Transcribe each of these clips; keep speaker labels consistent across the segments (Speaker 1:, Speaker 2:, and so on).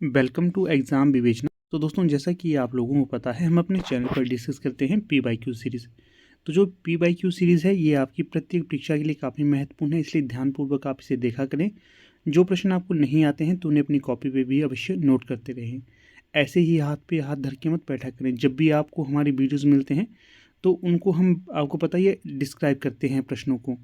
Speaker 1: Welcome to exam विवेचना। तो दोस्तों, जैसा कि आप लोगों को पता है, हम अपने चैनल पर डिस्कस करते हैं पी बाई क्यू सीरीज़। तो जो पी बाई क्यू सीरीज़ है, ये आपकी प्रत्येक परीक्षा के लिए काफ़ी महत्वपूर्ण है, इसलिए ध्यानपूर्वक आप इसे देखा करें। जो प्रश्न आपको नहीं आते हैं तो उन्हें अपनी कॉपी पे भी अवश्य नोट करते रहें। ऐसे ही हाथ पे हाथ धर के मत बैठा करें। जब भी आपको हमारे वीडियोज़ मिलते हैं तो उनको हम, आपको पता ही है, डिस्क्राइब करते हैं प्रश्नों को।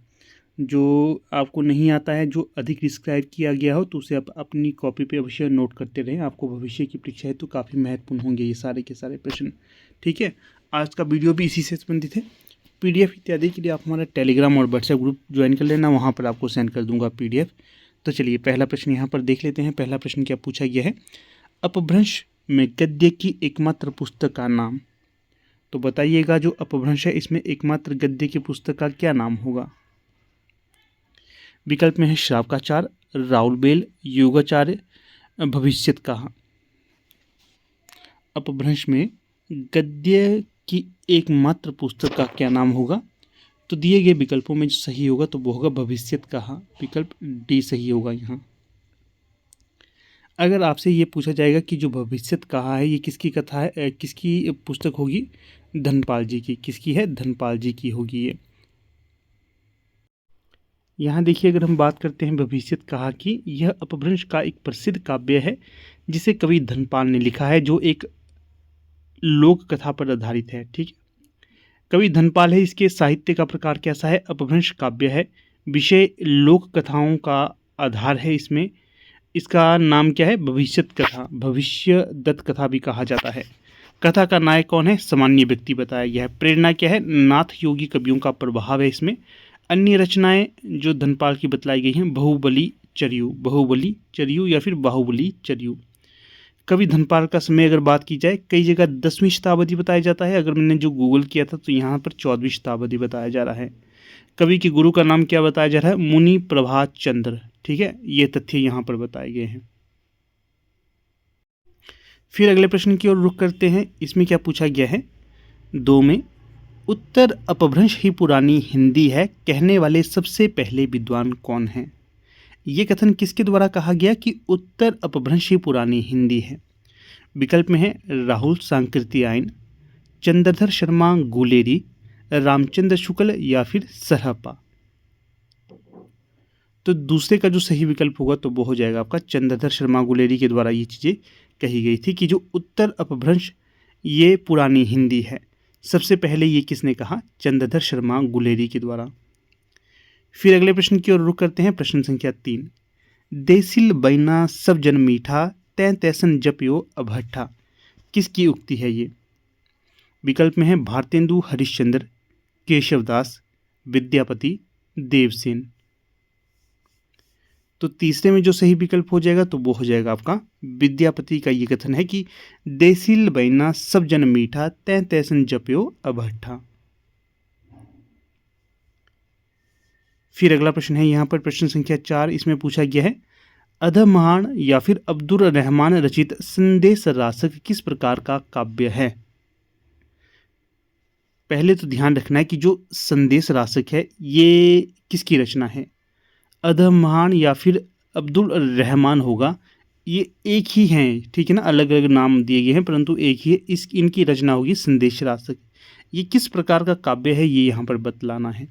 Speaker 1: जो आपको नहीं आता है, जो अधिक डिस्क्राइब किया गया हो, तो उसे आप अपनी कॉपी पे अवश्य नोट करते रहें। आपको भविष्य की परीक्षा है तो काफ़ी महत्वपूर्ण होंगे ये सारे के सारे प्रश्न। ठीक है, आज का वीडियो भी इसी से संबंधित है। पीडीएफ इत्यादि के लिए आप हमारा टेलीग्राम और व्हाट्सएप ग्रुप ज्वाइन कर लेना, वहाँ पर आपको सेंड कर दूंगा पीडीएफ। तो चलिए पहला प्रश्न यहाँ पर देख लेते हैं। पहला प्रश्न क्या पूछा गया है, अपभ्रंश में गद्य की एकमात्र पुस्तक का नाम। तो बताइएगा, जो अपभ्रंश है इसमें एकमात्र गद्य की पुस्तक का क्या नाम होगा। विकल्प में है श्रावकाचार, राउलबेल, योगाचार्य, भविष्यत कहा। अपभ्रंश में गद्य की एकमात्र पुस्तक का क्या नाम होगा। तो दिए गए विकल्पों में जो सही होगा तो वो होगा भविष्यत कहा। विकल्प डी सही होगा यहाँ। अगर आपसे ये पूछा जाएगा कि जो भविष्यत कहा है ये किसकी कथा है, किसकी पुस्तक होगी, धनपाल जी की। किसकी है, धनपाल जी की होगी ये। यहाँ देखिए, अगर हम बात करते हैं भविष्यत कहा की, यह अपभ्रंश का एक प्रसिद्ध काव्य है जिसे कवि धनपाल ने लिखा है, जो एक लोक कथा पर आधारित है। ठीक है, कवि धनपाल है। इसके साहित्य का प्रकार कैसा है, अपभ्रंश काव्य है। विषय लोक कथाओं का आधार है इसमें। इसका नाम क्या है, भविष्यत कथा, भविष्य दत्त कथा भी कहा जाता है। कथा का नायक कौन है, सामान्य व्यक्ति बताया गया है। प्रेरणा क्या है, नाथ योगी कवियों का प्रभाव है इसमें। अन्य रचनाएं जो धनपाल की बतलाई गई हैं, बाहुबली चरियु, बाहुबली चरियु या फिर बाहुबली चरियु। कवि धनपाल का समय अगर बात की जाए, कई जगह 10वीं शताब्दी बताया जाता है। अगर मैंने जो गूगल किया था तो यहाँ पर 14वीं शताब्दी बताया जा रहा है। कवि के गुरु का नाम क्या बताया जा रहा है, मुनि प्रभात चंद्र। ठीक है, ये तथ्य यहाँ पर बताए गए हैं। फिर अगले प्रश्न की ओर रुख करते हैं। इसमें क्या पूछा गया है, 2 में उत्तर अपभ्रंश ही पुरानी हिंदी है कहने वाले सबसे पहले विद्वान कौन हैं। ये कथन किसके द्वारा कहा गया कि उत्तर अपभ्रंश ही पुरानी हिंदी है। विकल्प में है राहुल सांकृत्यायन, चंद्रधर शर्मा गुलेरी, रामचंद्र शुक्ल या फिर सरहपा। तो दूसरे का जो सही विकल्प होगा तो वो हो जाएगा आपका चंद्रधर शर्मा गुलेरी के द्वारा ये चीज़ें कही गई थी कि जो उत्तर अपभ्रंश ये पुरानी हिंदी है। सबसे पहले ये किसने कहा, चंद्रधर शर्मा गुलेरी के द्वारा। फिर अगले प्रश्न की ओर रुख करते हैं। प्रश्न संख्या 3, देसिल बैना सब जन मीठा तै तैसन जपियो अभट्ठा। किसकी उक्ति है ये। विकल्प में है भारतेंदु हरिश्चंद्र, केशवदास, विद्यापति, देवसेन। तो तीसरे में जो सही विकल्प हो जाएगा तो वो हो जाएगा आपका विद्यापति का ये कथन है कि देसिल बैना सब जन मीठा तै तैसन जपियो अभट्ठा। फिर अगला प्रश्न है यहाँ पर प्रश्न संख्या 4। इसमें पूछा गया है, अधमहान या फिर अब्दुल रहमान रचित संदेश रासक किस प्रकार का काव्य है। पहले तो ध्यान रखना है कि जो संदेश रासक है ये किसकी रचना है। अधमहान या फिर अब्दुल रहमान होगा, ये एक ही हैं। ठीक है ना, अलग अलग नाम दिए गए हैं परंतु एक ही है। इनकी रचना होगी संदेश रासक। ये किस प्रकार का काव्य है ये यहाँ पर बतलाना है।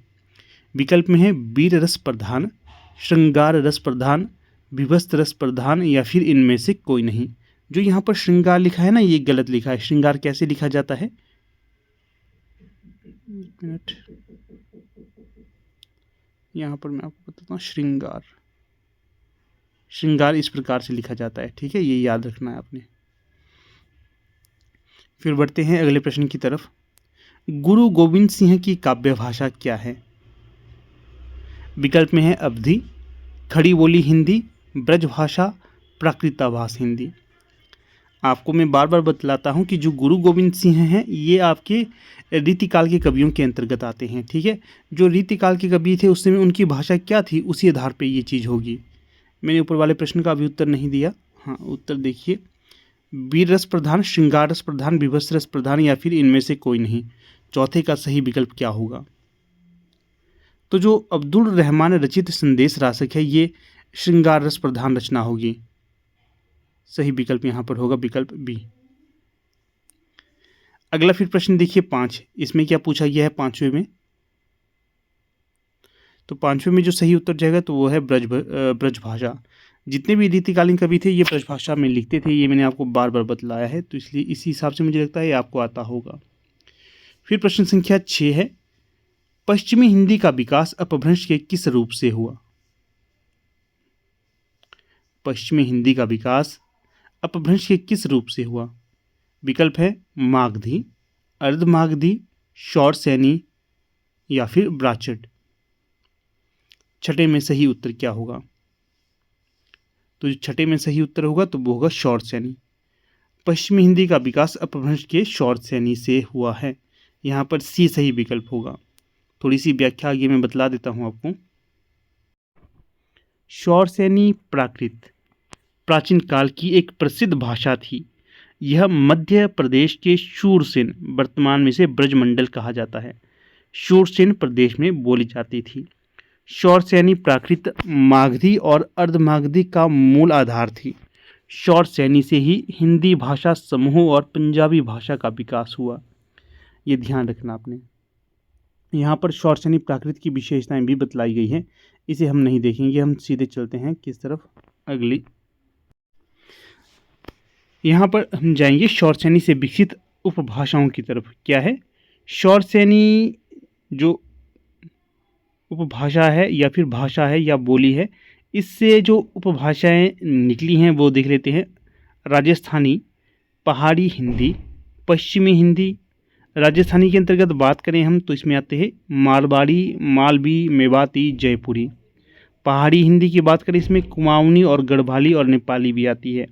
Speaker 1: विकल्प में है वीर रस प्रधान, श्रृंगार रस प्रधान, विभस्त रस प्रधान या फिर इनमें से कोई नहीं। जो यहाँ पर श्रृंगार लिखा है ना, ये गलत लिखा है। श्रृंगार कैसे लिखा जाता है, मिनट, यहाँ पर मैं आपको बताता हूँ। श्रृंगार, श्रृंगार इस प्रकार से लिखा जाता है। ठीक है, ये याद रखना है आपने। फिर बढ़ते हैं अगले प्रश्न की तरफ। गुरु गोविंद सिंह की काव्य भाषा क्या है। विकल्प में है अवधी, खड़ी बोली हिंदी, ब्रजभाषा, प्राकृताभास हिंदी। आपको मैं बार बार बतलाता हूँ कि जो गुरु गोविंद सिंह हैं ये आपके रीतिकाल के कवियों के अंतर्गत आते हैं। ठीक है, जो रीतिकाल के कवि थे उस समय उनकी भाषा क्या थी, उसी आधार पे ये चीज़ होगी। मैंने ऊपर वाले प्रश्न का अभी उत्तर नहीं दिया। हाँ, उत्तर देखिए, वीर रस प्रधान, श्रृंगार रस प्रधान, विभस्त रस प्रधान या फिर इनमें से कोई नहीं। चौथे का सही विकल्प क्या होगा। तो जो अब्दुल रहमान रचित संदेश रासक है ये श्रृंगार रस प्रधान रचना होगी। सही विकल्प यहाँ पर होगा विकल्प बी। अगला फिर प्रश्न देखिए 5, इसमें क्या पूछा गया है 5वें में। तो 5वें में जो सही उत्तर जाएगा तो वो है ब्रजभाषा। जितने भी रीतिकालीन कवि थे ये ब्रजभाषा में लिखते थे, ये मैंने आपको बार बार बतलाया है, तो इसलिए इसी हिसाब से मुझे लगता है ये आपको आता होगा। फिर प्रश्न संख्या 6 है, पश्चिमी हिंदी का विकास अपभ्रंश के किस रूप से हुआ? पश्चिमी हिंदी का विकास अपभ्रंश के किस रूप से हुआ? विकल्प है मागधी, अर्धमागधी, शौरसेनी या फिर ब्राचट। छठे में सही उत्तर क्या होगा? तो जो छठे में सही उत्तर होगा तो वो होगा शौरसेनी। पश्चिमी हिंदी का विकास अपभ्रंश के शौरसेनी से हुआ है। यहाँ पर सी सही विकल्प होगा। थोड़ी सी व्याख्या आगे मैं बतला देता हूँ आपको। शौरसेनी प्राकृत प्राचीन काल की एक प्रसिद्ध भाषा थी। यह मध्य प्रदेश के शूरसेन, वर्तमान में से ब्रजमंडल कहा जाता है, शूरसेन प्रदेश में बोली जाती थी। शौरसेनी प्राकृत मागधी और अर्धमागधी का मूल आधार थी। शौरसेनी से ही हिंदी भाषा समूह और पंजाबी भाषा का विकास हुआ। ये ध्यान रखना आपने। यहाँ पर शौरसेनी प्राकृत की विशेषताएं भी बतलाई गई हैं, इसे हम नहीं देखेंगे, हम सीधे चलते हैं किस तरफ, अगली। यहाँ पर हम जाएंगे शौरसेनी से विकसित उपभाषाओं की तरफ। क्या है? शौरसेनी जो उपभाषा है या फिर भाषा है या बोली है, इससे जो उपभाषाएं निकली हैं वो देख लेते हैं। राजस्थानी, पहाड़ी हिंदी, पश्चिमी हिंदी। राजस्थानी के अंतर्गत बात करें हम तो इसमें आते हैं मारवाड़ी, मालवी, मेवाती, जयपुरी। पहाड़ी हिंदी की बात करें इसमें कुमाऊनी और गढ़वाली और नेपाली भी आती है।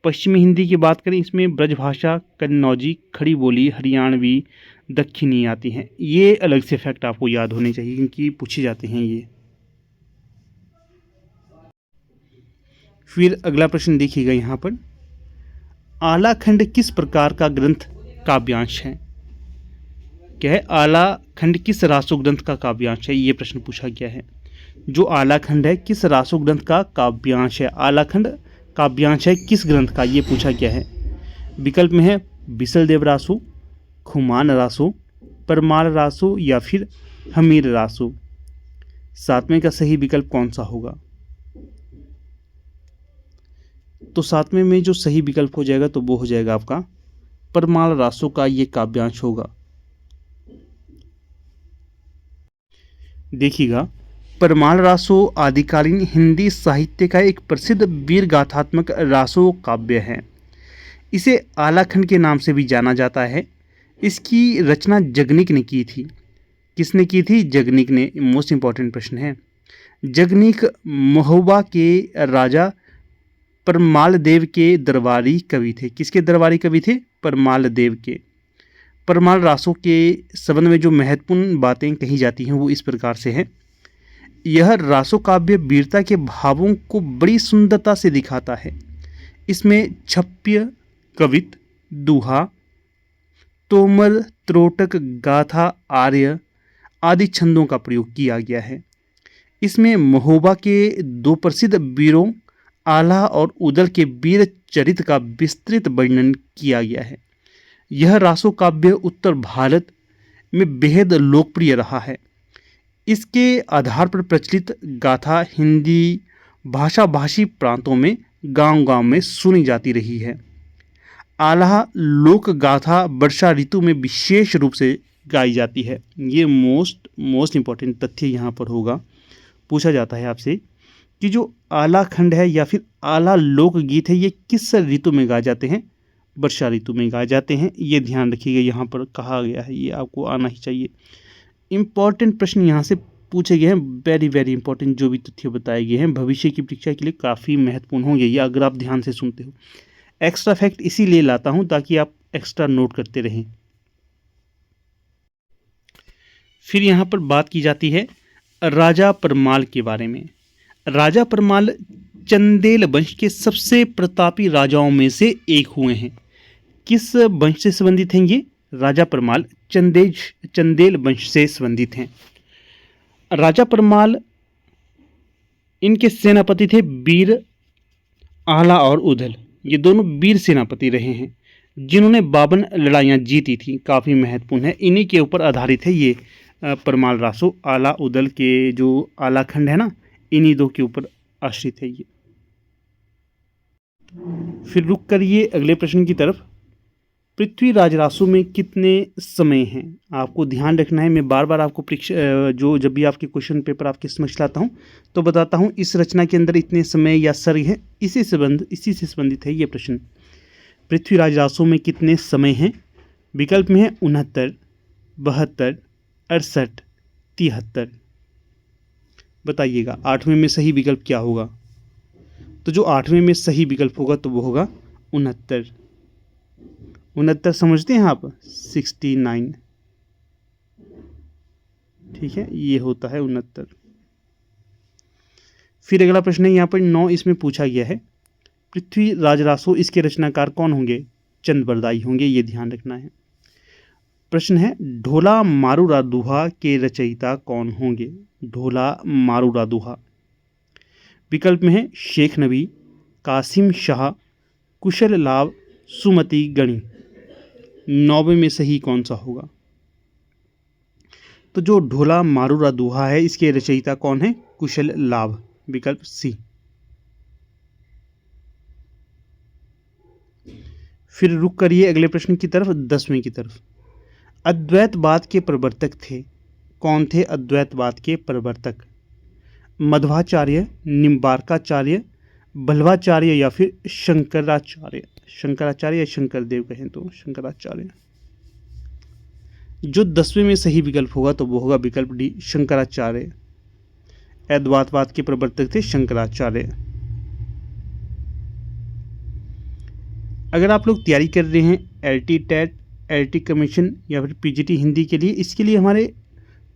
Speaker 1: पश्चिमी हिंदी की बात करें इसमें ब्रजभाषा, कन्नौजी, खड़ी बोली, हरियाणवी, दक्षिणी आती हैं। ये अलग से फैक्ट आपको याद होने चाहिए क्योंकि पूछे जाते हैं ये। फिर अगला प्रश्न देखिएगा यहाँ पर, आला खंड किस प्रकार का ग्रंथ काव्यांश है? क्या है? आला खंड किस रासो ग्रंथ का काव्यांश है, ये प्रश्न पूछा गया है। जो आला खंड है किस रासो ग्रंथ का काव्यांश है? आला खंड काव्यांश है किस ग्रंथ का, ये पूछा गया है। विकल्प में है बिसल देव रासो, खुमान रासो, परमाल रासो या फिर हमीर रासो। 7वें का सही विकल्प कौन सा होगा? तो 7वें में जो सही विकल्प हो जाएगा तो वो हो जाएगा आपका परमाल रासो का ये काव्यांश होगा। देखिएगा, परमाल रासो आदिकालीन हिंदी साहित्य का एक प्रसिद्ध वीर गाथात्मक रासो काव्य है। इसे आलाखंड के नाम से भी जाना जाता है। इसकी रचना जगनिक ने की थी। किसने की थी? जगनिक ने। मोस्ट इंपॉर्टेंट प्रश्न है। जगनिक महोबा के राजा परमाल देव के दरबारी कवि थे। किसके दरबारी कवि थे? परमाल देव के। परमाल रासो के संबंध में जो महत्वपूर्ण बातें कही जाती हैं वो इस प्रकार से हैं। यह रासो काव्य वीरता के भावों को बड़ी सुंदरता से दिखाता है। इसमें छप्य, कवित, दुहा, तोमर, त्रोटक, गाथा, आर्य आदि छंदों का प्रयोग किया गया है। इसमें महोबा के 2 प्रसिद्ध वीरों आला और उदल के वीर चरित्र का विस्तृत वर्णन किया गया है। यह रासो काव्य उत्तर भारत में बेहद लोकप्रिय रहा है। इसके आधार पर प्रचलित गाथा हिंदी भाषा भाषी प्रांतों में गांव-गांव में सुनी जाती रही है। आला लोक गाथा वर्षा ऋतु में विशेष रूप से गाई जाती है। ये मोस्ट इंपॉर्टेंट तथ्य यहाँ पर होगा। पूछा जाता है आपसे कि जो आला खंड है या फिर आला लोकगीत है ये किस ऋतु में गाए जाते हैं? वर्षा ऋतु में गाए जाते हैं। ये ध्यान रखिएगा, यहाँ पर कहा गया है, ये आपको आना ही चाहिए। इम्पॉर्टेंट प्रश्न यहाँ से पूछे गए हैं, वेरी वेरी इंपॉर्टेंट। जो भी तथ्य बताए गए हैं भविष्य की परीक्षा के लिए काफ़ी महत्वपूर्ण होंगे ये, अगर आप ध्यान से सुनते हो। एक्स्ट्रा फैक्ट इसीलिए लाता हूँ ताकि आप एक्स्ट्रा नोट करते रहें। फिर यहाँ पर बात की जाती है राजा परमाल के बारे में। राजा परमाल चंदेल वंश के सबसे प्रतापी राजाओं में से एक हुए हैं। किस वंश से संबंधित हैं ये? राजा परमाल चंदेल वंश से संबंधित हैं। राजा परमाल, इनके सेनापति थे वीर आला और उदल। ये दोनों वीर सेनापति रहे हैं जिन्होंने 52 लड़ाइयाँ जीती थी, काफ़ी महत्वपूर्ण है। इन्हीं के ऊपर आधारित है ये परमाल रासो। आला उदल के जो आला खंड है ना, इन्हीं दो के ऊपर आश्रित है ये। फिर रुक करिए अगले प्रश्न की तरफ। पृथ्वीराज रासो में कितने समय हैं? आपको ध्यान रखना है। मैं बार बार आपको परीक्षा जो जब भी आपके क्वेश्चन पेपर आपके समझ लाता हूँ तो बताता हूँ इस रचना के अंदर इतने समय या सर्ग है, इसी से संबंधित है ये प्रश्न। पृथ्वीराज रासो में कितने समय हैं? विकल्प में है 69, 72, 68, 73। बताइएगा 8वें में सही विकल्प क्या होगा? तो जो 8वें में सही विकल्प होगा तो वो होगा 69। 69 समझते हैं आप? 69, ठीक है, ये होता है 69। फिर अगला प्रश्न है यहाँ पर 9, इसमें पूछा गया है पृथ्वीराज रासो इसके रचनाकार कौन होंगे? चंद बरदाई होंगे, ये ध्यान रखना है। प्रश्न है ढोला मारूरा दुहा के रचयिता कौन होंगे? ढोला मारूरा दुहा। विकल्प में है शेख नबी, कासिम शाह, कुशल लाभ, सुमति गणी। 9वें में सही कौन सा होगा? तो जो ढोला मारूरा दुहा है इसके रचयिता कौन है? कुशल लाभ, विकल्प सी। फिर रुक करिए अगले प्रश्न की तरफ, 10वें की तरफ। अद्वैतवाद के प्रवर्तक थे, कौन थे अद्वैतवाद के प्रवर्तक? मध्वाचार्य, निम्बार्काचार्य, बल्लभाचार्य या फिर शंकराचार्य? शंकराचार्य या शंकरदेव कहें तो शंकराचार्य। जो 10वें में सही विकल्प होगा तो वो होगा विकल्प डी, शंकराचार्य। अद्वैतवाद के प्रवर्तक थे शंकराचार्य। अगर आप लोग तैयारी कर रहे हैं LT टेट, LT कमीशन या फिर PGT हिंदी के लिए, इसके लिए हमारे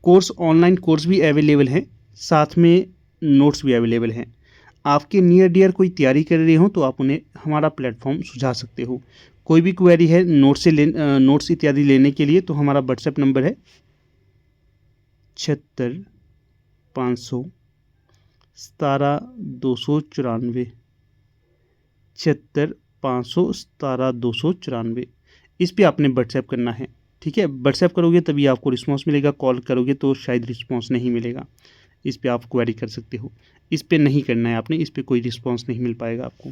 Speaker 1: कोर्स, ऑनलाइन कोर्स भी अवेलेबल हैं, साथ में नोट्स भी अवेलेबल हैं। आपके नियर डियर कोई तैयारी कर रहे हो तो आप उन्हें हमारा प्लेटफॉर्म सुझा सकते हो। कोई भी क्वेरी है नोट्स इत्यादि लेने के लिए तो हमारा व्हाट्सएप नंबर है 76 500 17 294, 76 500 17 294। इस पे आपने व्हाट्सएप करना है, ठीक है। व्हाट्सएप करोगे तभी आपको रिस्पांस मिलेगा, कॉल करोगे तो शायद रिस्पांस नहीं मिलेगा। इस पे आप क्वेरी कर सकते हो, इस पे नहीं करना है आपने, इस पे कोई रिस्पांस नहीं मिल पाएगा आपको।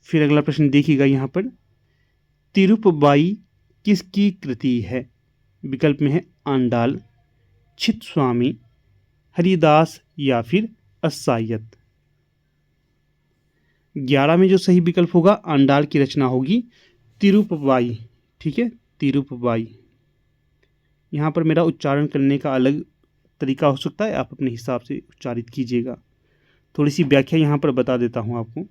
Speaker 1: फिर अगला प्रश्न देखिएगा यहाँ पर, तिरुपबाई किसकी कृति है? विकल्प में है आंडाल, चित्तस्वामी, हरिदास या फिर असायत। 11 में जो सही विकल्प होगा आंडाल की रचना होगी तिरुपबाई, ठीक है, तिरुपबाई। यहाँ पर मेरा उच्चारण करने का अलग तरीका हो सकता है, आप अपने हिसाब से उच्चारित कीजिएगा। थोड़ी सी व्याख्या यहाँ पर बता देता हूँ आपको।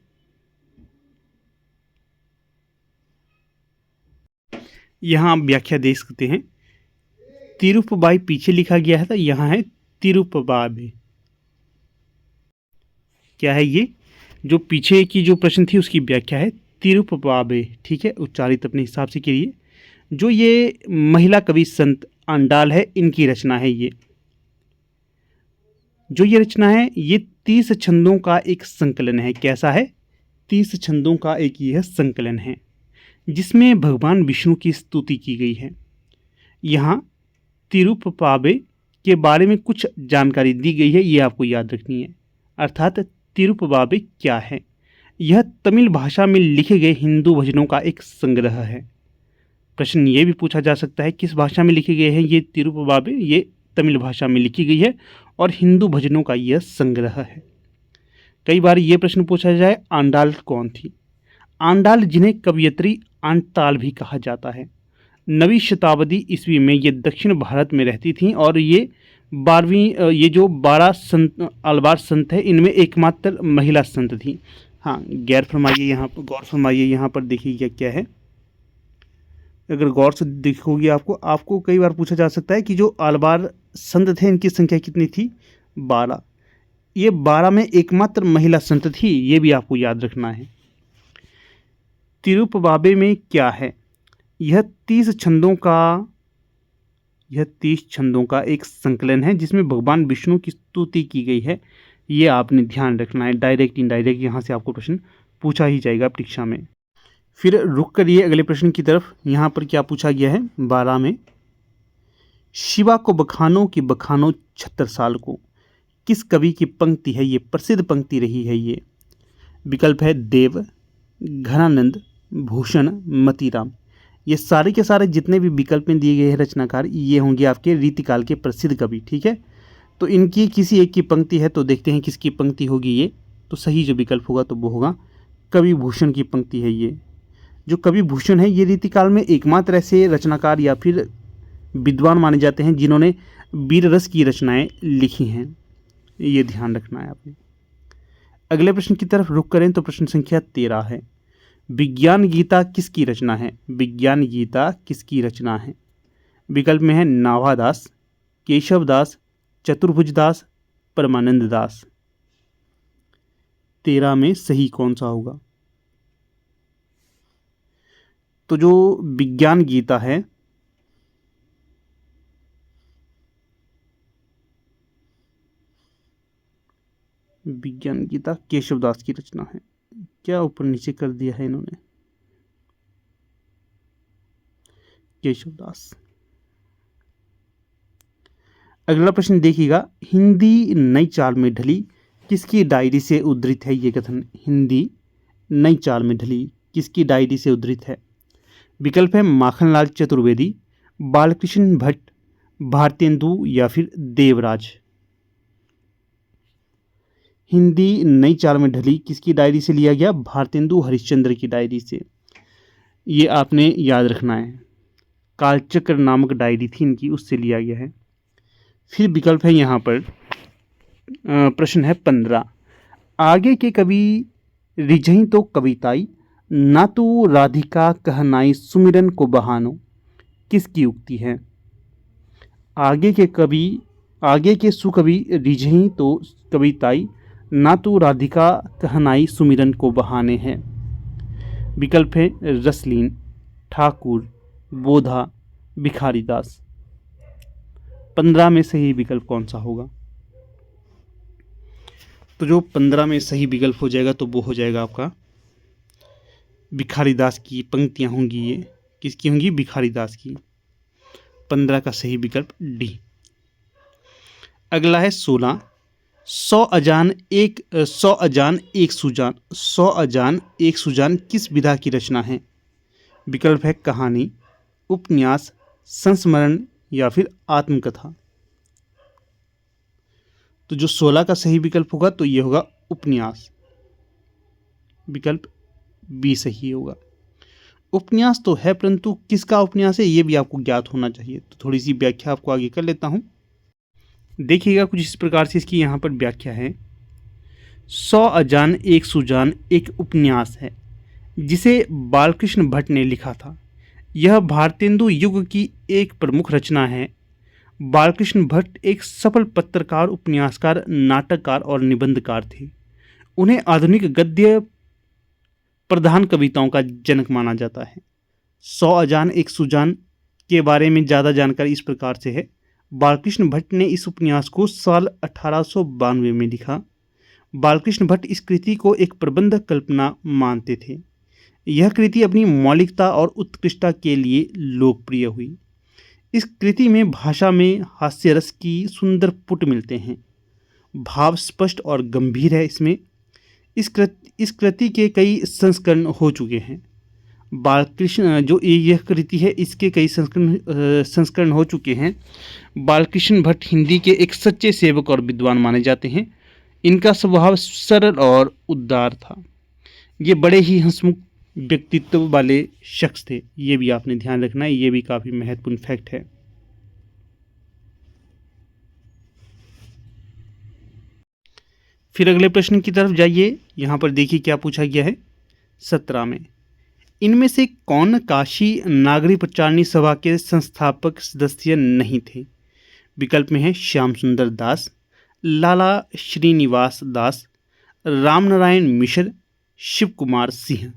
Speaker 1: यहाँ आप व्याख्या देख सकते हैं, तिरुपबाई पीछे लिखा गया है, तो यहाँ है तिरुपबाई। क्या है ये? जो पीछे की जो प्रश्न थी उसकी व्याख्या है तिरुपबाई, ठीक है, उच्चारित अपने हिसाब से करिए। जो ये महिला कवि संत आंडाल है, इनकी रचना है ये। जो ये रचना है ये 30 छंदों का एक संकलन है। कैसा है? 30 छंदों का एक यह संकलन है जिसमें भगवान विष्णु की स्तुति की गई है। यहाँ तिरुपबाई के बारे में कुछ जानकारी दी गई है, ये आपको याद रखनी है। अर्थात तिरुपबाई क्या है? यह तमिल भाषा में लिखे गए हिंदू भजनों का एक संग्रह है। प्रश्न ये भी पूछा जा सकता है किस भाषा में लिखे गए हैं ये तिरुपबाई? ये तमिल भाषा में लिखी गई है और हिंदू भजनों का यह संग्रह है। कई बार ये प्रश्न पूछा जाए आंडाल कौन थी? आंडाल जिन्हें कवयित्री आंटाल भी कहा जाता है, 9वीं शताब्दी ईस्वी में ये दक्षिण भारत में रहती थी और ये 12वीं ये जो 12 संत अलवार संत है इनमें एकमात्र महिला संत थी। हाँ, गौर फरमाइए यहाँ पर देखिए क्या है। अगर गौर से देखोगे आपको कई बार पूछा जा सकता है कि जो अलवार संत थे इनकी संख्या कितनी थी? 12। ये 12 में एकमात्र महिला संत थी, ये भी आपको याद रखना है। तिरुपबाई में क्या है? यह 30 छंदों का एक संकलन है जिसमें भगवान विष्णु की स्तुति की गई है। ये आपने ध्यान रखना है। डायरेक्ट इनडायरेक्ट यहाँ से आपको प्रश्न पूछा ही जाएगा परीक्षा में। फिर रुक करिए अगले प्रश्न की तरफ। यहाँ पर क्या पूछा गया है 12 में, शिवा को बखानो कि बखानो 76 साल को, किस कवि की पंक्ति है ये, प्रसिद्ध पंक्ति रही है ये। विकल्प है देव, घनानंद, भूषण, मतीराम। ये सारे के सारे जितने भी विकल्प में दिए गए हैं रचनाकार, ये होंगे आपके रीतिकाल के प्रसिद्ध कवि। ठीक है, तो इनकी किसी एक की पंक्ति है, तो देखते हैं किसकी पंक्ति होगी ये। तो सही जो विकल्प होगा तो वो होगा कवि भूषण की पंक्ति है ये। जो कवि भूषण है ये रीतिकाल में एकमात्र ऐसे रचनाकार या फिर विद्वान माने जाते हैं जिन्होंने वीर रस की रचनाएं लिखी हैं। ये ध्यान रखना है आपने। अगले प्रश्न की तरफ रुख करें तो प्रश्न संख्या 13 है, विज्ञान गीता किसकी रचना है। विज्ञान गीता किसकी रचना है। विकल्प में है नाभादास, केशव दास, चतुर्भुज दास, परमानंद दास। 13 में सही कौन सा होगा। तो जो विज्ञान गीता है विज्ञान गीता केशव दास की रचना है। क्या ऊपर नीचे कर दिया है इन्होंने, केशव दास। अगला प्रश्न देखिएगा, हिंदी नई चाल में ढली किसकी डायरी से उद्धृत है ये कथन। हिंदी नई चाल में ढली किसकी डायरी से उद्धृत है। विकल्प है माखनलाल चतुर्वेदी, बालकृष्ण भट्ट, भारतेंदु या फिर देवराज। हिंदी नई चाल में ढली किसकी डायरी से लिया गया, भारतेंदु हरिश्चंद्र की डायरी से। ये आपने याद रखना है, कालचक्र नामक डायरी थी इनकी, उससे लिया गया है। फिर विकल्प है यहाँ पर प्रश्न है 15, आगे के कवि रिझई तो कविताई, ना तो राधिका कहनाई सुमिरन को बहानो, किसकी उक्ति है। आगे के सुकवि रिझई तो कविताई, ना तो राधिका कहनाई सुमिरन को बहाने हैं। विकल्प है रसलीन, ठाकुर, बोधा, भिखारीदास। 15 में सही विकल्प कौन सा होगा। तो जो 15 में सही विकल्प हो जाएगा तो वो हो जाएगा आपका भिखारीदास की पंक्तियां होंगी। ये किसकी होंगी, भिखारीदास की। 15 का सही विकल्प डी। अगला है 16, 100 अजान एक सुजान, 100 अजान एक सुजान किस विधा की रचना है। विकल्प है कहानी, उपन्यास, संस्मरण या फिर आत्मकथा। तो जो 16 का सही विकल्प होगा तो ये होगा उपन्यास। विकल्प बी सही होगा। उपन्यास तो है परंतु किसका उपन्यास है ये भी आपको ज्ञात होना चाहिए। तो थोड़ी सी व्याख्या आपको आगे कर लेता हूं। देखिएगा कुछ इस प्रकार से इसकी यहाँ पर व्याख्या है। 100 अजान एक सुजान एक उपन्यास है जिसे बालकृष्ण भट्ट ने लिखा था। यह भारतेंदु युग की एक प्रमुख रचना है। बालकृष्ण भट्ट एक सफल पत्रकार, उपन्यासकार, नाटककार और निबंधकार थे। उन्हें आधुनिक गद्य प्रधान कविताओं का जनक माना जाता है। 100 अजान एक सुजान के बारे में ज़्यादा जानकारी इस प्रकार से है। बालकृष्ण भट्ट ने इस उपन्यास को साल 1892 में लिखा। बालकृष्ण भट्ट इस कृति को एक प्रबंध कल्पना मानते थे। यह कृति अपनी मौलिकता और उत्कृष्टता के लिए लोकप्रिय हुई। इस कृति में भाषा में हास्य रस की सुंदर पुट मिलते हैं। भाव स्पष्ट और गंभीर है इसमें। इस कृति के कई संस्करण हो चुके हैं। बालकृष्ण जो यह कृति है इसके कई संस्करण हो चुके हैं। बालकृष्ण भट्ट हिंदी के एक सच्चे सेवक और विद्वान माने जाते हैं। इनका स्वभाव सरल और उदार था। ये बड़े ही हंसमुख व्यक्तित्व वाले शख्स थे। ये भी आपने ध्यान रखना है, ये भी काफ़ी महत्वपूर्ण फैक्ट है। फिर अगले प्रश्न की तरफ जाइए। यहाँ पर देखिए क्या पूछा गया है 17 में, इनमें से कौन काशी नागरी प्रचारणी सभा के संस्थापक सदस्य नहीं थे। विकल्प में है श्याम सुंदर दास, लाला श्रीनिवास दास, रामनारायण मिश्र, शिव कुमार सिंह।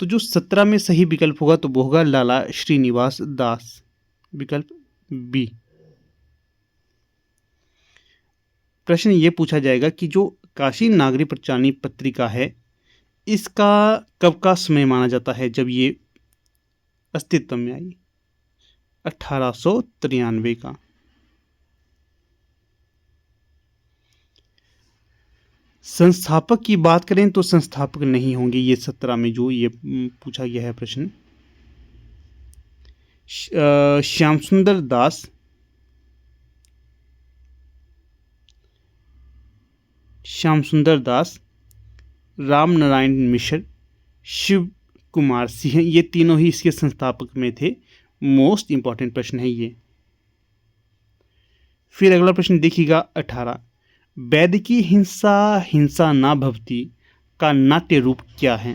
Speaker 1: तो जो 17 में सही विकल्प होगा तो वो होगा लाला श्रीनिवास दास। विकल्प बी। प्रश्न ये पूछा जाएगा कि जो काशी नागरिक प्रचारणी पत्रिका है, इसका कब का समय माना जाता है जब ये अस्तित्व में आई? 1893 का। संस्थापक की बात करें तो संस्थापक नहीं होंगे ये 17 में जो ये पूछा गया है प्रश्न। श्याम सुंदर दास, राम नारायण मिश्र, शिव कुमार सिंह, ये तीनों ही इसके संस्थापक में थे। मोस्ट इंपॉर्टेंट प्रश्न है ये। फिर अगला प्रश्न देखिएगा 18, वैद्य की हिंसा हिंसा ना भवती का नाट्य रूप क्या है?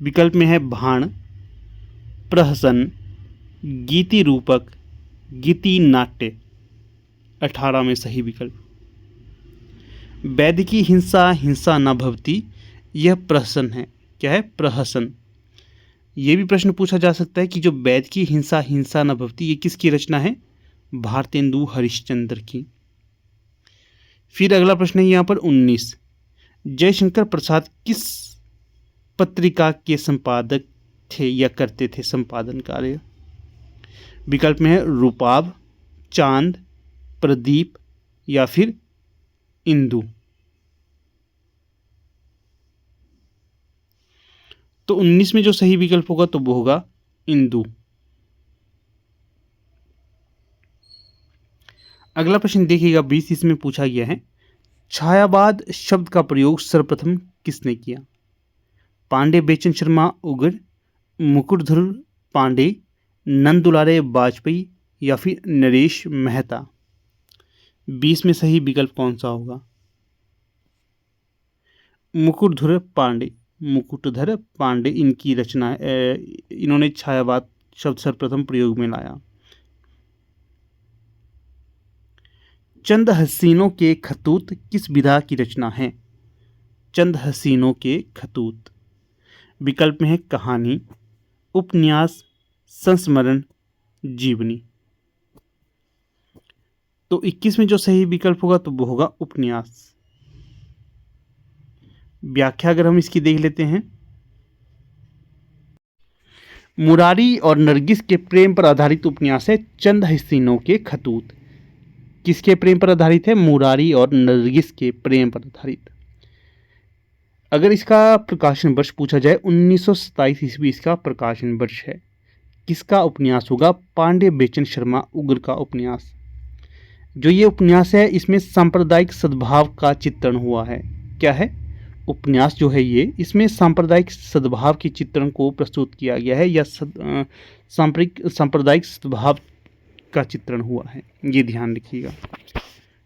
Speaker 1: विकल्प में है भाण, प्रहसन, गीति रूपक, गीति नाट्य। 18 में सही विकल्प। वैद्य की हिंसा हिंसा न भवती, यह प्रहसन है। क्या है? प्रहसन। ये भी प्रश्न पूछा जा सकता है कि जो वैद्य की हिंसा हिंसा न भवती, ये किसकी रचना है? भारतेंदु हरिश्चंद्र की। फिर अगला प्रश्न है यहाँ पर 19, जयशंकर प्रसाद किस पत्रिका के संपादक थे या करते थे संपादन कार्य? विकल्प में है रूपाभ, चांद, प्रदीप या फिर इंदु। तो 19 में जो सही विकल्प होगा तो वो होगा इंदु। अगला प्रश्न देखिएगा 20, इसमें पूछा गया है छायावाद शब्द का प्रयोग सर्वप्रथम किसने किया? पांडे बेचन शर्मा उगर, मुकुटधर पांडे, नंदुलारे वाजपेयी या फिर नरेश मेहता। 20 में सही विकल्प कौन सा होगा? मुकुटधर पांडे इनकी रचना है। इन्होंने छायावाद शब्द सर्वप्रथम प्रयोग में लाया। चंद हसीनों के खतूत किस विधा की रचना है? चंद हसीनों के खतूत। विकल्प में है कहानी, उपन्यास, संस्मरण, जीवनी। तो 21 में जो सही विकल्प होगा तो वो होगा उपन्यास। व्याख्या अगर हम इसकी देख लेते हैं, मुरारी और नरगिस के प्रेम पर आधारित उपन्यास है चंद हसीनों के खतूत। किसके प्रेम पर आधारित है? मुरारी और नरगिस के प्रेम पर आधारित। अगर इसका प्रकाशन वर्ष पूछा जाए 1927 ईस्वी इसका प्रकाशन वर्ष है। किसका उपन्यास होगा? पांडे बेचन शर्मा उग्र का उपन्यास। जो ये उपन्यास है इसमें सांप्रदायिक सद्भाव का चित्रण हुआ है। क्या है? उपन्यास जो है ये, इसमें सांप्रदायिक सद्भाव के चित्रण को प्रस्तुत किया गया है या सांप्रदायिक सद्भाव का चित्रण हुआ है, ये ध्यान रखिएगा।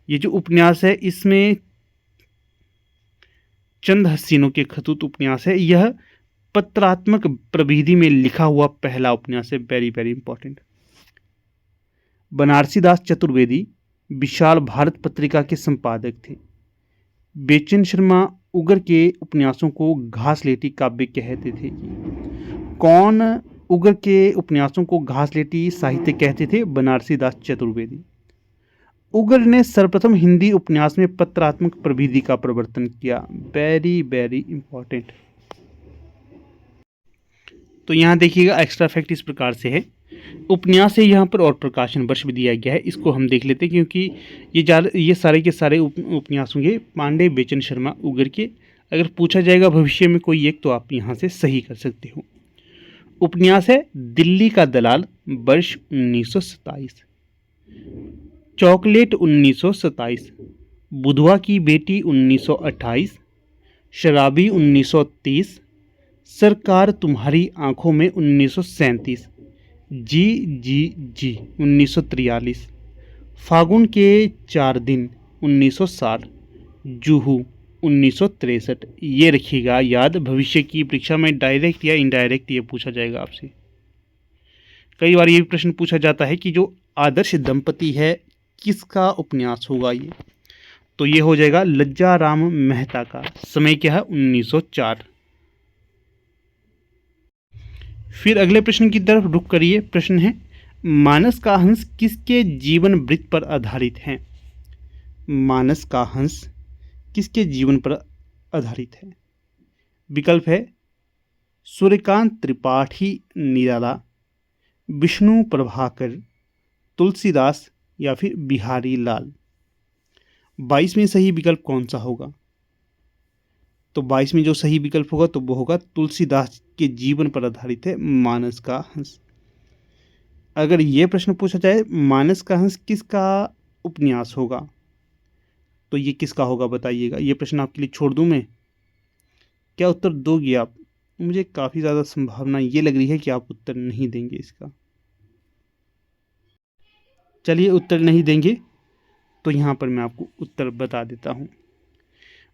Speaker 1: ये जो उपन्यास है इसमें चंद हसीनों के खतूत उपन्यास है, यह पत्रात्मक प्रविधि में लिखा हुआ पहला उपन्यास है। Very very important. Banarsi Das Chaturvedi Vishal Bharat पत्रिका के संपादक थे। बेचन शर्मा उगर के उपन्यासों को घासलेटी काव्य कहते थे। कौन उगर के उपन्यासों को घासलेटी साहित्य कहते थे? बनारसी दास चतुर्वेदी। उगर ने सर्वप्रथम हिंदी उपन्यास में पत्रात्मक प्रविधि का प्रवर्तन किया। Very very important. तो यहाँ देखिएगा एक्स्ट्रा फैक्ट इस प्रकार से है। उपन्यास है यहाँ पर और प्रकाशन वर्ष भी दिया गया है, इसको हम देख लेते हैं क्योंकि ये सारे के सारे उपन्यास होंगे पांडे बेचन शर्मा उगर के। अगर पूछा जाएगा भविष्य में कोई एक तो आप यहाँ से सही कर सकते हो। उपन्यास है दिल्ली का दलाल वर्ष 1927, चॉकलेट 1927, बुधवा की बेटी 1928, शराबी 1930, सरकार तुम्हारी आंखों में 1937, जी 1943, फागुन के 4 दिन 1960, जूहू 1963। ये रखिएगा याद, भविष्य की परीक्षा में डायरेक्ट या इनडायरेक्ट ये पूछा जाएगा आपसे। कई बार ये प्रश्न पूछा जाता है कि जो आदर्श दंपति है किसका उपन्यास होगा ये? तो ये हो जाएगा लज्जा राम मेहता का। समय क्या है? 1904। फिर अगले प्रश्न की तरफ रुख करिए। प्रश्न है मानस का हंस किसके जीवन वृत्त पर आधारित है? मानस का हंस किसके जीवन पर आधारित है? विकल्प है सूर्यकांत त्रिपाठी निराला, विष्णु प्रभाकर, तुलसीदास या फिर बिहारी लाल। 22 में सही विकल्प कौन सा होगा? तो 22 में जो सही विकल्प होगा तो वो होगा तुलसीदास के जीवन पर आधारित है मानस का हंस। अगर ये प्रश्न पूछा जाए मानस का हंस किसका उपन्यास होगा, तो ये किसका होगा बताइएगा। ये प्रश्न आपके लिए छोड़ दूं मैं, क्या उत्तर दोगे आप? मुझे काफ़ी ज़्यादा संभावना ये लग रही है कि आप उत्तर नहीं देंगे इसका। चलिए उत्तर नहीं देंगे तो यहाँ पर मैं आपको उत्तर बता देता हूँ।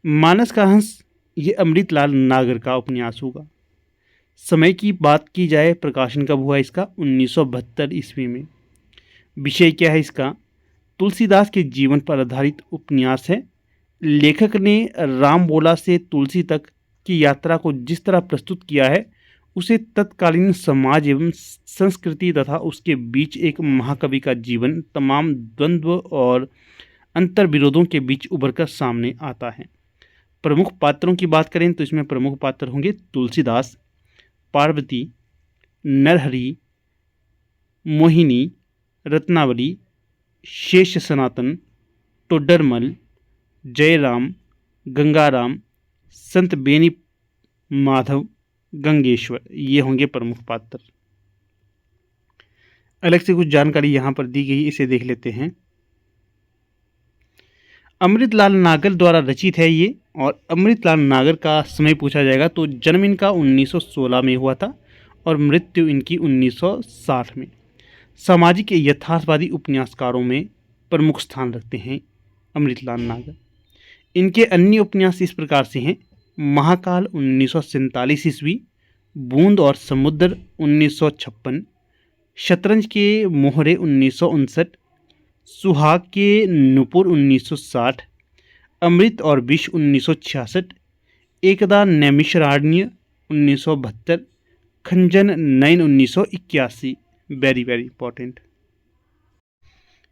Speaker 1: मानस का हंस ये अमृतलाल नागर का उपन्यास होगा। समय की बात की जाए प्रकाशन कब हुआ इसका? 1972 ईस्वी में। विषय क्या है इसका? तुलसीदास के जीवन पर आधारित उपन्यास है। लेखक ने राम बोला से तुलसी तक की यात्रा को जिस तरह प्रस्तुत किया है उसे तत्कालीन समाज एवं संस्कृति तथा उसके बीच एक महाकवि का जीवन तमाम द्वंद्व और अंतर विरोधों के बीच उभरकर सामने आता है। प्रमुख पात्रों की बात करें तो इसमें प्रमुख पात्र होंगे तुलसीदास, पार्वती, नरहरि, मोहिनी, रत्नावली, शेष सनातन, टोडरमल, जयराम, गंगाराम, संत बेनी माधव, गंगेश्वर, ये होंगे प्रमुख पात्र। अलग से कुछ जानकारी यहाँ पर दी गई, इसे देख लेते हैं। अमृतलाल नागर द्वारा रचित है ये, और अमृतलाल नागर का समय पूछा जाएगा तो जन्म इनका 1916 में हुआ था और मृत्यु इनकी 1960 में। सामाजिक यथार्थवादी उपन्यासकारों में प्रमुख स्थान रखते हैं अमृतलाल नागर। इनके अन्य उपन्यास इस प्रकार से हैं: महाकाल 1947 ईस्वी, बूंद और समुद्र 1956, शतरंज के मोहरे 1959, सुहाग के नुपुर 1960, अमृत और विष 1966, एकदा नैमिषारण्य 1972, खंजन नयन 1981। Very very important.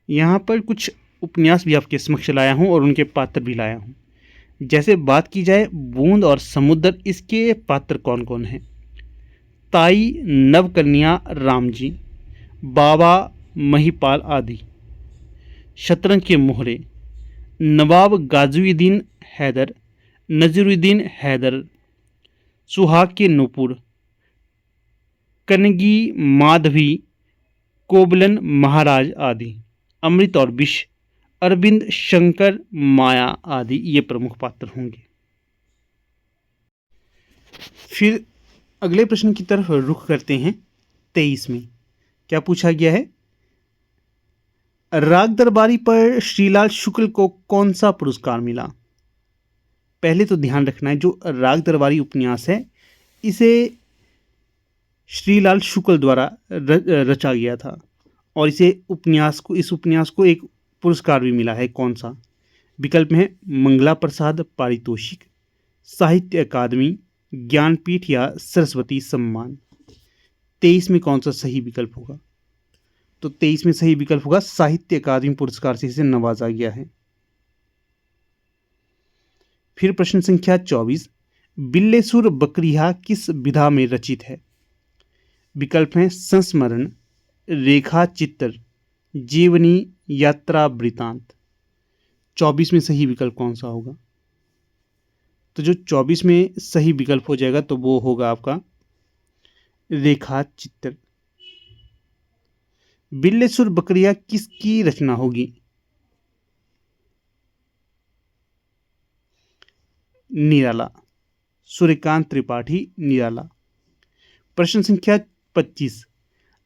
Speaker 1: यहाँ पर कुछ उपन्यास भी आपके समक्ष लाया हूँ और उनके पात्र भी लाया हूँ। जैसे बात की जाए बूंद और समुद्र, इसके पात्र कौन कौन हैं? ताई नवकन्या राम जी, बाबा महिपाल आदि। शतरंज के मोहरे नवाब गाजुद्दीन हैदर, नजीरुद्दीन हैदर। सुहाग के नुपुर कनगी माधवी, कोबलन महाराज आदि। अमृत और विष अरविंद शंकर माया आदि, ये प्रमुख पात्र होंगे। फिर अगले प्रश्न की तरफ रुख करते हैं। 23 में क्या पूछा गया है? राग दरबारी पर श्रीलाल शुक्ल को कौन सा पुरस्कार मिला? पहले तो ध्यान रखना है, जो राग दरबारी उपन्यास है इसे श्रीलाल शुक्ल द्वारा रचा गया था और इस उपन्यास को एक पुरस्कार भी मिला है। कौन सा? विकल्प में है मंगला प्रसाद पारितोषिक, साहित्य अकादमी, ज्ञानपीठ या सरस्वती सम्मान। 23 में कौन सा सही विकल्प होगा? तो 23 में सही विकल्प होगा साहित्य अकादमी पुरस्कार से इसे नवाजा गया है। फिर प्रश्न संख्या 24, बिल्लेसुर बकरिया किस विधा में रचित है? विकल्प हैं संस्मरण, रेखा चित्र, जीवनी, यात्रा वृतांत। 24 में सही विकल्प कौन सा होगा? तो जो 24 में सही विकल्प हो जाएगा तो वो होगा आपका रेखा चित्र। बिल्लेसुर बकरिया किसकी रचना होगी? निराला, सूर्यकांत त्रिपाठी निराला। प्रश्न संख्या 25,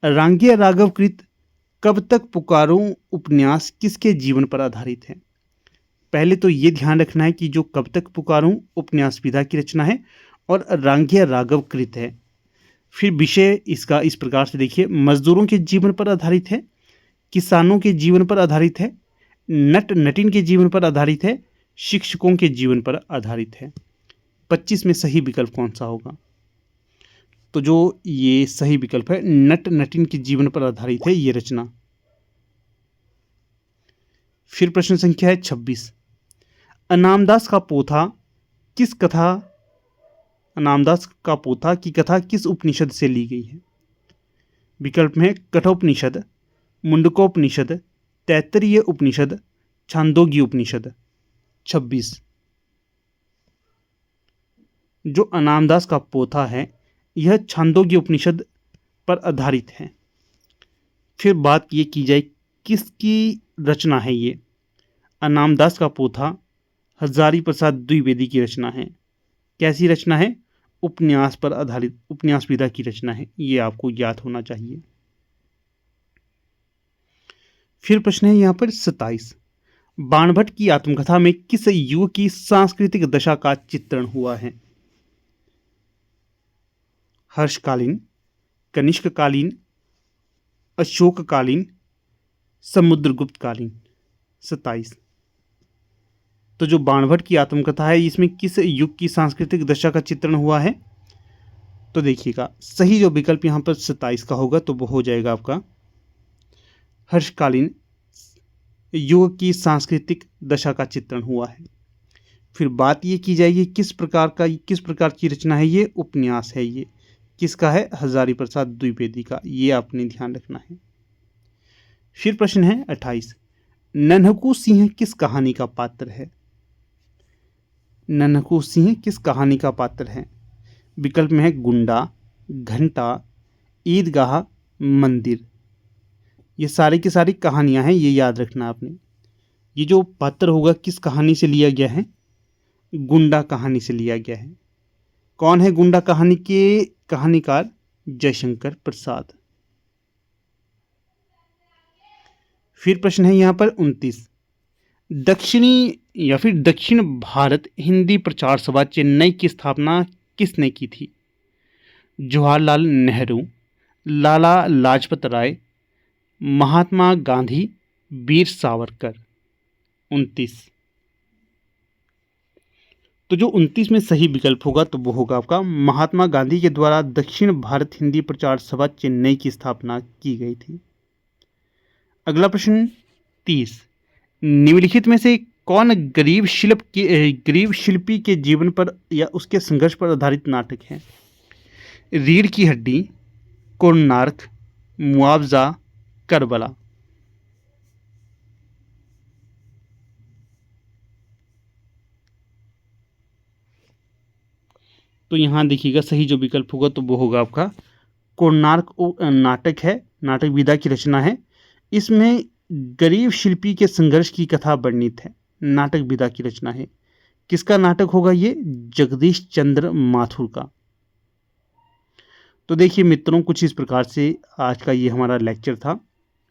Speaker 1: रांगिया राघव कृत कब तक पुकारूं उपन्यास किसके जीवन पर आधारित है? पहले तो ये ध्यान रखना है कि जो कब तक पुकारूं उपन्यास विधा की रचना है और रांगिया राघव कृत है। फिर विषय इसका इस प्रकार से देखिए, मजदूरों के जीवन पर आधारित है, किसानों के जीवन पर आधारित है, नट नटिन के जीवन पर आधारित है, शिक्षकों के जीवन पर आधारित है। 25 में सही विकल्प कौन सा होगा? तो जो ये सही विकल्प है, नट नटिन के जीवन पर आधारित है ये रचना। फिर प्रश्न संख्या है 26। अनामदास का पोथा किस कथा अनामदास का पोथा की कथा किस उपनिषद से ली गई है? विकल्प में कठोपनिषद, मुंडकोपनिषद, तैत्तरीय उपनिषद, छांदोग्य उपनिषद। 26। जो अनामदास का पोथा है यह छांदोग्य उपनिषद पर आधारित है। फिर बात ये की जाए किसकी रचना है ये? अनामदास का पोथा हजारी प्रसाद द्विवेदी की रचना है। कैसी रचना है? उपन्यास पर आधारित, उपन्यास विधा की रचना है, ये आपको याद होना चाहिए। फिर प्रश्न है यहाँ पर 27। बाणभट्ट की आत्मकथा में किस युग की सांस्कृतिक दशा का चित्रण हुआ है? हर्षकालीन, कनिष्ककालीन, अशोककालीन, समुद्रगुप्तकालीन। 27। तो जो बाणभट्ट की आत्मकथा है इसमें किस युग की सांस्कृतिक दशा का चित्रण हुआ है? तो देखिएगा सही जो विकल्प यहाँ पर 27 का होगा तो वो हो जाएगा आपका हर्षकालीन युग की सांस्कृतिक दशा का चित्रण हुआ है। फिर बात ये की जाएगी किस प्रकार की रचना है ये? उपन्यास है ये। किसका है? हजारी प्रसाद द्विवेदी का, ये आपने ध्यान रखना है। फिर प्रश्न है 28। नन्हकू सिंह किस कहानी का पात्र है? नन्हकू सिंह किस कहानी का पात्र है? विकल्प में है गुंडा, घंटा, ईदगाह, मंदिर। ये सारी की सारी कहानियां हैं, ये याद रखना आपने। ये जो पात्र होगा किस कहानी से लिया गया है? गुंडा कहानी से लिया गया है। कौन है गुंडा कहानी के कहानीकार? जयशंकर प्रसाद। फिर प्रश्न है यहाँ पर 29। दक्षिण भारत हिंदी प्रचार सभा चेन्नई की स्थापना किसने की थी? जवाहरलाल नेहरू, लाला लाजपत राय, महात्मा गांधी, वीर सावरकर। 29। तो जो 29 में सही विकल्प होगा तो वो होगा आपका महात्मा गांधी के द्वारा दक्षिण भारत हिंदी प्रचार सभा चेन्नई की स्थापना की गई थी। अगला प्रश्न 30। निम्नलिखित में से कौन गरीब शिल्पी के जीवन पर या उसके संघर्ष पर आधारित नाटक है? रीढ़ की हड्डी, कोणार्क, मुआवजा, करबला। तो यहां देखिएगा सही जो विकल्प होगा तो वो होगा आपका कोणार्क नाटक है, नाटक विधा की रचना है। इसमें गरीब शिल्पी के संघर्ष की कथा वर्णित है, नाटक विधा की रचना है। किसका नाटक होगा ये? जगदीश चंद्र माथुर का। तो देखिए मित्रों कुछ इस प्रकार से आज का ये हमारा लेक्चर था।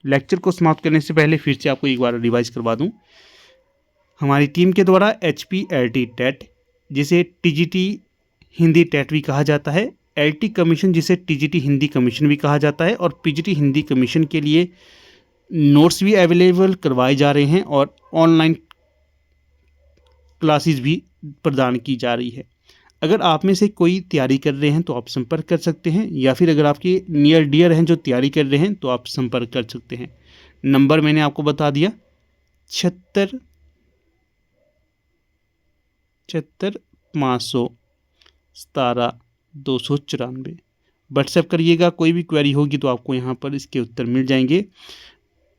Speaker 1: लेक्चर को समाप्त करने से पहले फिर से आपको एक बार रिवाइज करवा दूं। हमारी टीम के द्वारा HPLT टेट जिसे TGT हिंदी टेट भी कहा जाता है, LT कमीशन जिसे TGT हिंदी कमीशन भी कहा जाता है और PGT हिंदी कमीशन के लिए नोट्स भी अवेलेबल करवाए जा रहे हैं और ऑनलाइन क्लासेस भी प्रदान की जा रही है। अगर आप में से कोई तैयारी कर रहे हैं तो आप संपर्क कर सकते हैं, या फिर अगर आपके नियर डियर हैं जो तैयारी कर रहे हैं तो आप संपर्क कर सकते हैं। नंबर मैंने आपको बता दिया 76 500 17 294। व्हाट्सएप करिएगा, कोई भी क्वेरी होगी तो आपको यहाँ पर इसके उत्तर मिल जाएंगे।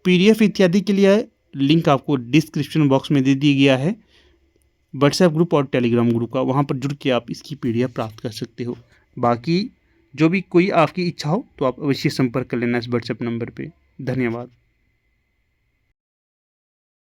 Speaker 1: PDF इत्यादि के लिए लिंक आपको डिस्क्रिप्शन बॉक्स में दे दिया गया है, व्हाट्सएप ग्रुप और टेलीग्राम ग्रुप का, वहाँ पर जुड़ के आप इसकी PDF प्राप्त कर सकते हो। बाकी जो भी कोई आपकी इच्छा हो तो आप अवश्य संपर्क कर लेना इस व्हाट्सएप नंबर पे। धन्यवाद।